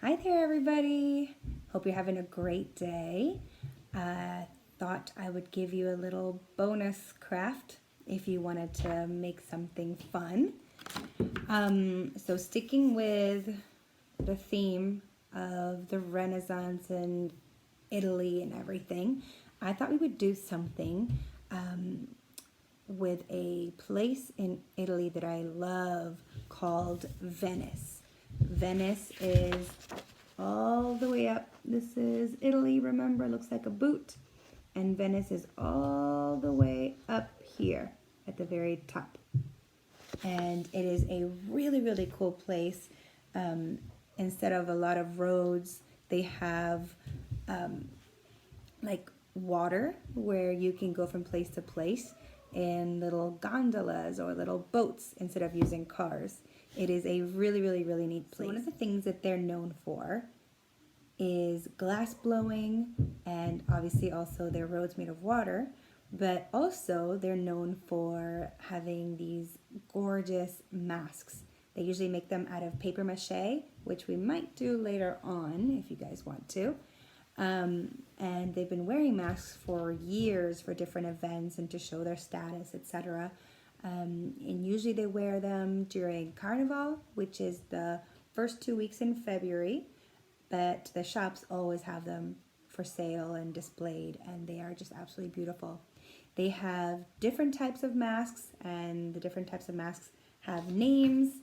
Hi there, everybody. Hope you're having a great day. Thought I would give you a little bonus craft if you wanted to make something fun. So sticking with the theme of the Renaissance and Italy and everything, I thought we would do something with a place in Italy that I love called Venice. Venice is all the way up. This is Italy, remember, it looks like a boot. And Venice is all the way up here at the very top. And it is a really, really cool place. Instead of a lot of roads, they have like water where you can go from place to place in little gondolas or little boats instead of using cars. It is a really, really, really neat place. So one of the things that they're known for is glass blowing, and obviously also their roads made of water, but also they're known for having these gorgeous masks. They usually make them out of paper mache, which we might do later on if you guys want to. And they've been wearing masks for years for different events and to show their status, etc. And usually they wear them during Carnival, which is the first 2 weeks in February, but the shops always have them for sale and displayed, and they are just absolutely beautiful. They have different types of masks, and the different types of masks have names.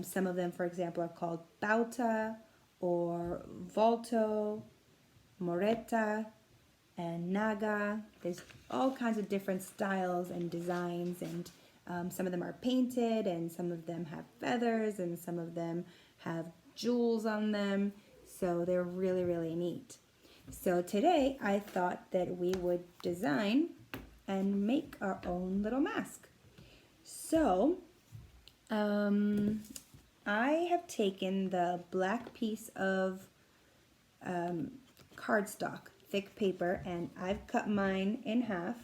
Some of them, for example, are called Bauta or Volto, Moretta, and Naga. There's all kinds of different styles and designs, and some of them are painted, and some of them have feathers, and some of them have jewels on them. So they're really, really neat. So today I thought that we would design and make our own little mask. So I have taken the black piece of cardstock, thick paper, and I've cut mine in half.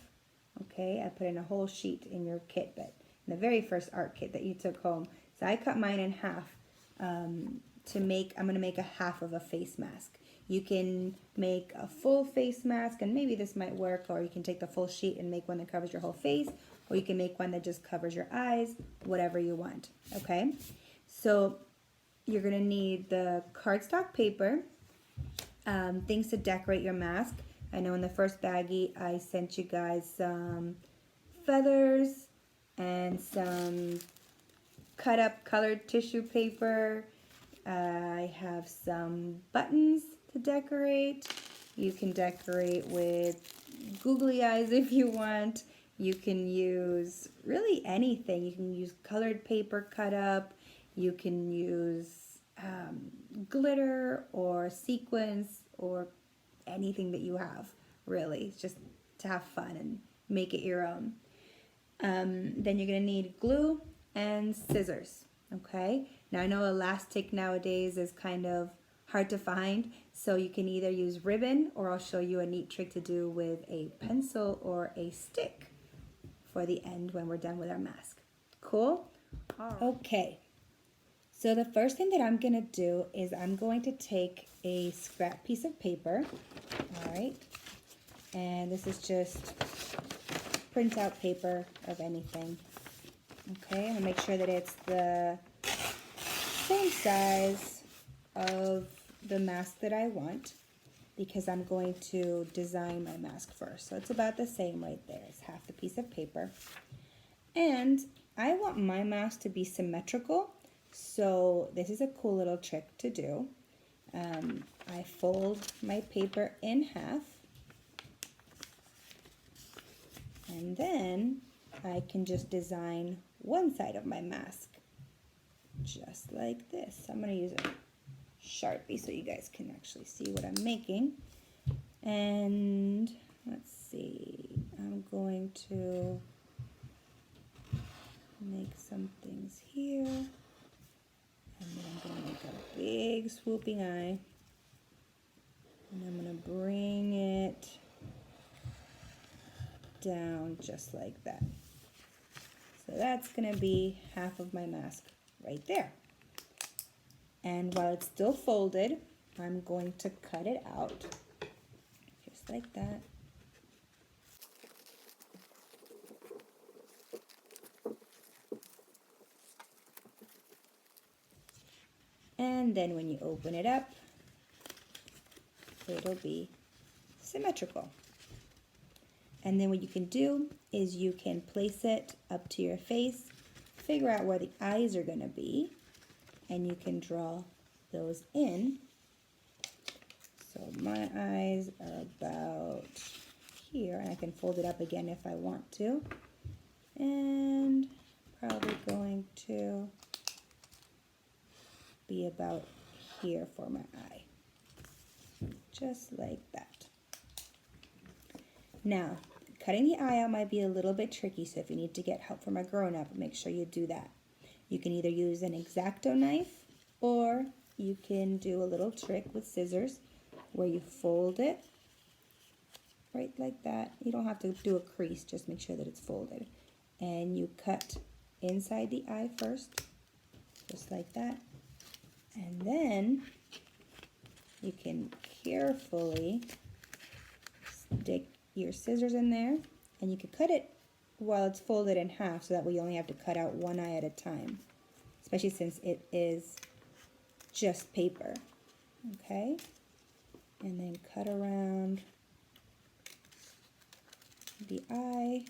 Okay, I put in a whole sheet in your kit, but in the very first art kit that you took home. So I cut mine in half I'm going to make a half of a face mask. You can make a full face mask, and maybe this might work, or you can take the full sheet and make one that covers your whole face, or you can make one that just covers your eyes, whatever you want, okay? So you're going to need the cardstock paper, things to decorate your mask. I know in the first baggie I sent you guys some feathers and some cut up colored tissue paper. I have some buttons to decorate. You can decorate with googly eyes if you want. You can use really anything. You can use colored paper cut up. You can use glitter or sequins or anything that you have, really. It's just to have fun and make it your own. Then you're going to need glue and scissors, okay? Now I know elastic nowadays is kind of hard to find, so you can either use ribbon, or I'll show you a neat trick to do with a pencil or a stick for the end when we're done with our mask. Cool? Okay, so the first thing that I'm going to do is I'm going to take a scrap piece of paper, all right, and this is just printout paper of anything. Okay, I'll make sure that it's the same size of the mask that I want, because I'm going to design my mask first. So it's about the same right there. It's half the piece of paper. And I want my mask to be symmetrical, so this is a cool little trick to do. I fold my paper in half, and then I can just design one side of my mask, just like this. I'm going to use a Sharpie so you guys can actually see what I'm making. And let's see, I'm going to make some things here, and then I'm going to make a big swooping eye, and I'm going to bring it down just like that. So that's going to be half of my mask right there. And while it's still folded, I'm going to cut it out, just like that. And then when you open it up, it'll be symmetrical. And then what you can do is you can place it up to your face, figure out where the eyes are going to be, and you can draw those in. So my eyes are about here, and I can fold it up again if I want to. And probably going to be about here for my eye. Just like that. Now, cutting the eye out might be a little bit tricky, so if you need to get help from a grown-up, make sure you do that. You can either use an X-Acto knife, or you can do a little trick with scissors where you fold it right like that. You don't have to do a crease, just make sure that it's folded. And you cut inside the eye first, just like that. And then you can carefully stick your scissors in there, and you can cut it while it's folded in half, so that way you only have to cut out one eye at a time, especially since it is just paper. Okay? And then cut around the eye.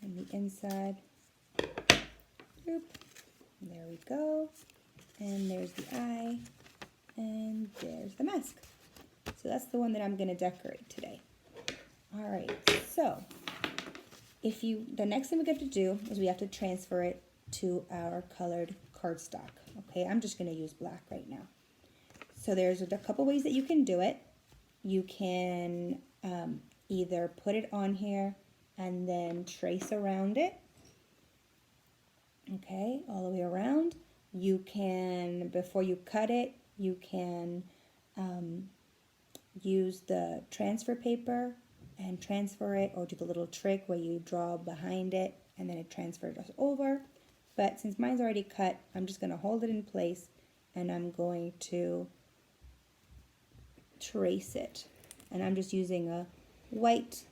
And the inside. Oop. There we go. And there's the eye. And there's the mask. So that's the one that I'm going to decorate today. All right, so the next thing we have to do is we have to transfer it to our colored cardstock. Okay, I'm just going to use black right now. So there's a couple ways that you can do it. You can either put it on here and then trace around it. Okay, all the way around. You can, before you cut it, you can use the transfer paper and transfer it, or do the little trick where you draw behind it and then it transfers over. But since mine's already cut, I'm just going to hold it in place and I'm going to trace it. And I'm just using a white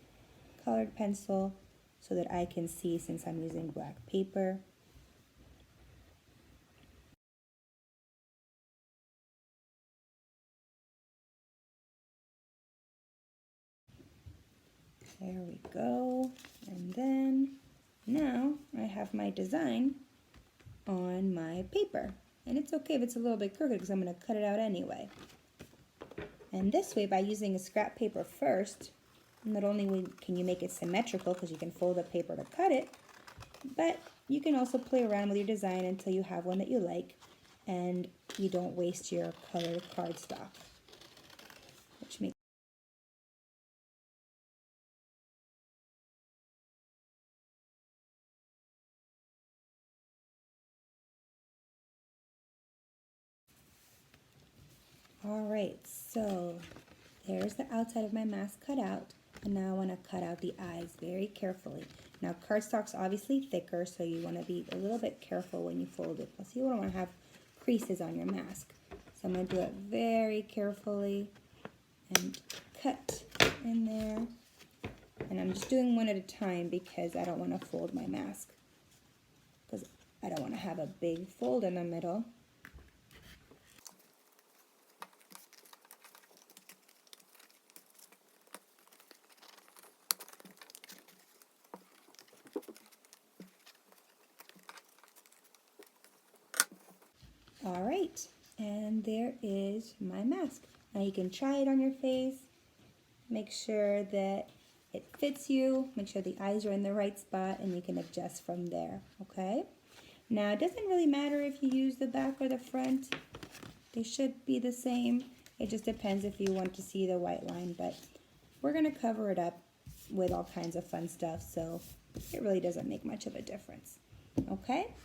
colored pencil so that I can see, since I'm using black paper. There we go. And then now I have my design on my paper. And it's okay if it's a little bit crooked because I'm going to cut it out anyway. And this way, by using a scrap paper first, not only can you make it symmetrical because you can fold the paper to cut it, but you can also play around with your design until you have one that you like and you don't waste your colored cardstock, which makes Alright, so there's the outside of my mask cut out, and now I want to cut out the eyes very carefully. Now cardstock's obviously thicker, so you want to be a little bit careful when you fold it. Plus you don't want to have creases on your mask. So I'm going to do it very carefully and cut in there. And I'm just doing one at a time because I don't want to fold my mask, because I don't want to have a big fold in the middle. All right, and there is my mask. Now you can try it on your face, make sure that it fits you, make sure the eyes are in the right spot, and you can adjust from there, okay? Now it doesn't really matter if you use the back or the front. They should be the same. It just depends if you want to see the white line, but we're gonna cover it up with all kinds of fun stuff, so it really doesn't make much of a difference, okay?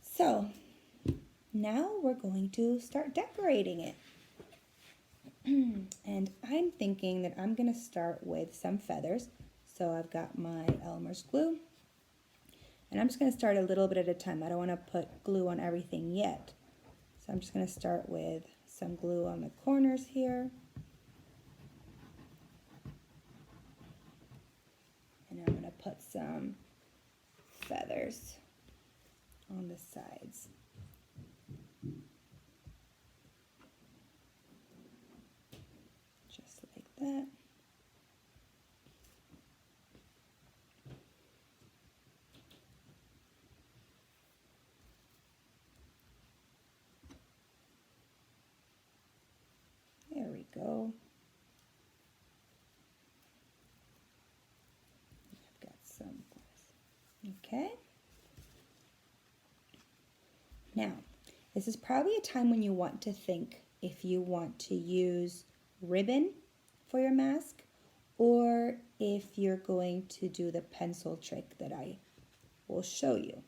So now we're going to start decorating it. And I'm thinking that I'm going to start with some feathers. So I've got my Elmer's glue, And I'm just going to start a little bit at a time. I don't want to put glue on everything yet. So I'm just going to start with some glue on the corners here. And I'm going to put some feathers on the sides. Just like that. There we go. I've got some. Okay. Now, this is probably a time when you want to think if you want to use ribbon for your mask or if you're going to do the pencil trick that I will show you.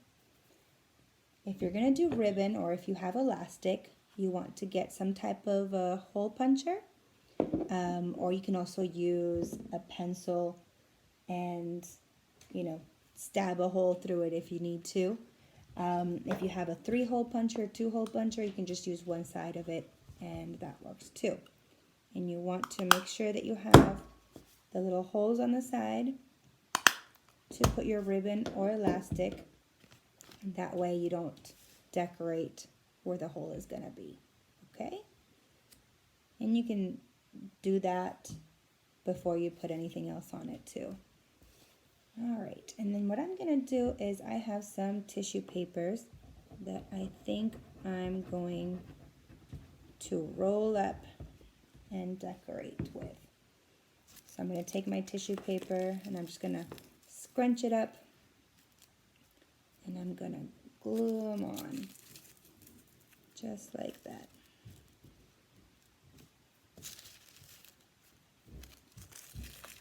If you're going to do ribbon or if you have elastic, you want to get some type of a hole puncher, or you can also use a pencil and, stab a hole through it if you need to. If you have a 3-hole puncher, 2-hole puncher, you can just use one side of it and that works too. And you want to make sure that you have the little holes on the side to put your ribbon or elastic. And that way you don't decorate where the hole is going to be. Okay? And you can do that before you put anything else on it too. Alright, and then what I'm going to do is I have some tissue papers that I think I'm going to roll up and decorate with. So I'm going to take my tissue paper and I'm just going to scrunch it up and I'm going to glue them on just like that.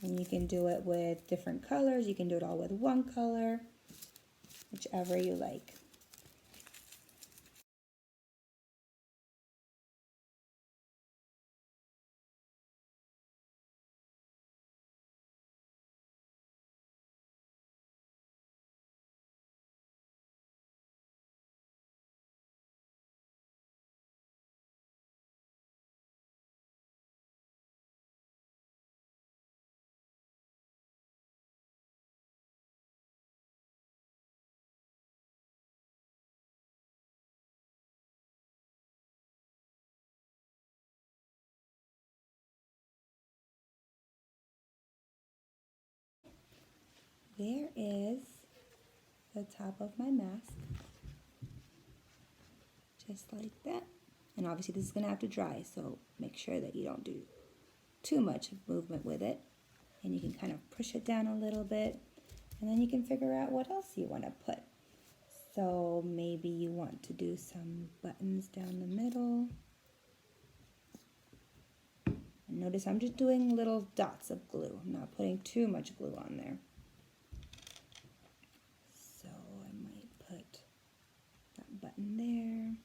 And you can do it with different colors. You can do it all with one color, whichever you like. There is the top of my mask, just like that. And obviously this is going to have to dry, so make sure that you don't do too much movement with it. And you can kind of push it down a little bit, and then you can figure out what else you want to put. So maybe you want to do some buttons down the middle. And notice I'm just doing little dots of glue. I'm not putting too much glue on there. So I might put that button there.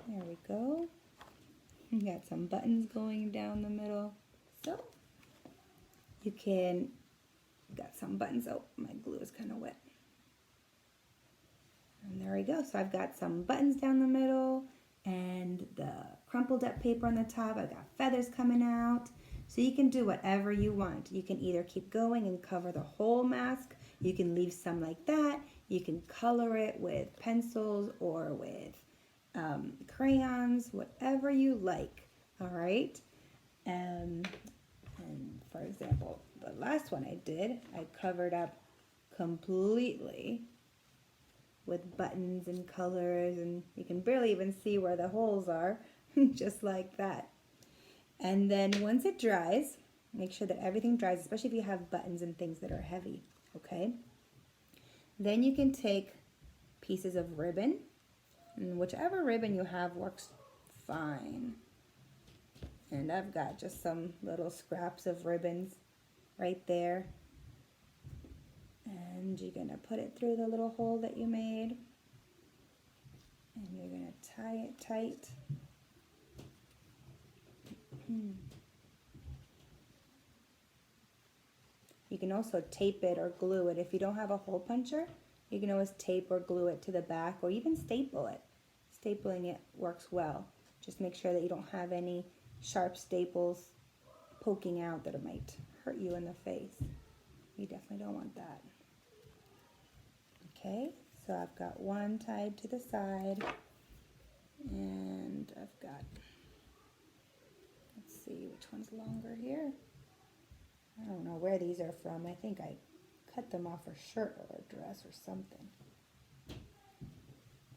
There we go. We got some buttons going down the middle. So you can, got some buttons. Oh, my glue is kind of wet. And there we go. So I've got some buttons down the middle and the crumpled up paper on the top. I've got feathers coming out. So you can do whatever you want. You can either keep going and cover the whole mask. You can leave some like that. You can color it with pencils or with crayons, whatever you like. All right. And for example, the last one I did, I covered up completely with buttons and colors, and you can barely even see where the holes are, just like that. And then once it dries, make sure that everything dries, especially if you have buttons and things that are heavy, okay? Then you can take pieces of ribbon, and whichever ribbon you have works fine. And I've got just some little scraps of ribbons right there. And you're going to put it through the little hole that you made. And you're going to tie it tight. You can also tape it or glue it. If you don't have a hole puncher, you can always tape or glue it to the back or even staple it. Stapling it works well. Just make sure that you don't have any sharp staples poking out that it might hurt you in the face. You definitely don't want that. Okay, so I've got one tied to the side, and I've got, let's see which one's longer here. I don't know where these are from. I think I cut them off a shirt or a dress or something.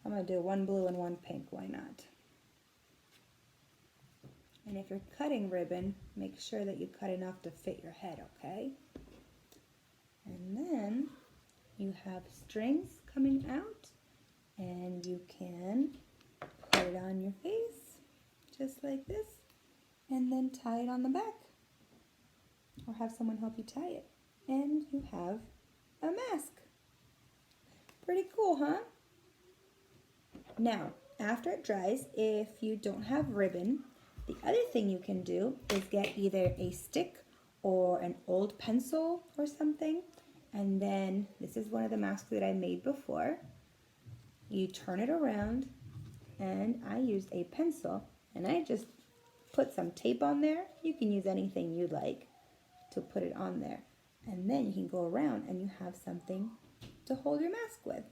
I'm going to do one blue and one pink, why not? And if you're cutting ribbon, make sure that you cut enough to fit your head, okay? And then you have strings coming out, and you can put it on your face, just like this, and then tie it on the back. Or have someone help you tie it. And you have a mask. Pretty cool, huh? Now, after it dries, if you don't have ribbon, the other thing you can do is get either a stick or an old pencil or something. And then, this is one of the masks that I made before. You turn it around, and I used a pencil, and I just put some tape on there. You can use anything you'd like to put it on there. And then you can go around and you have something to hold your mask with,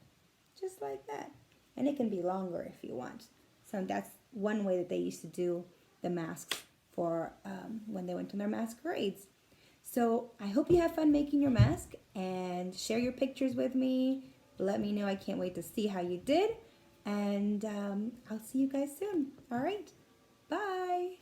just like that. And it can be longer if you want. So that's one way that they used to do the masks for when they went to their masquerades. So I hope you have fun making your mask, and share your pictures with me. Let me know. I can't wait to see how you did. And I'll see you guys soon. All right. Bye.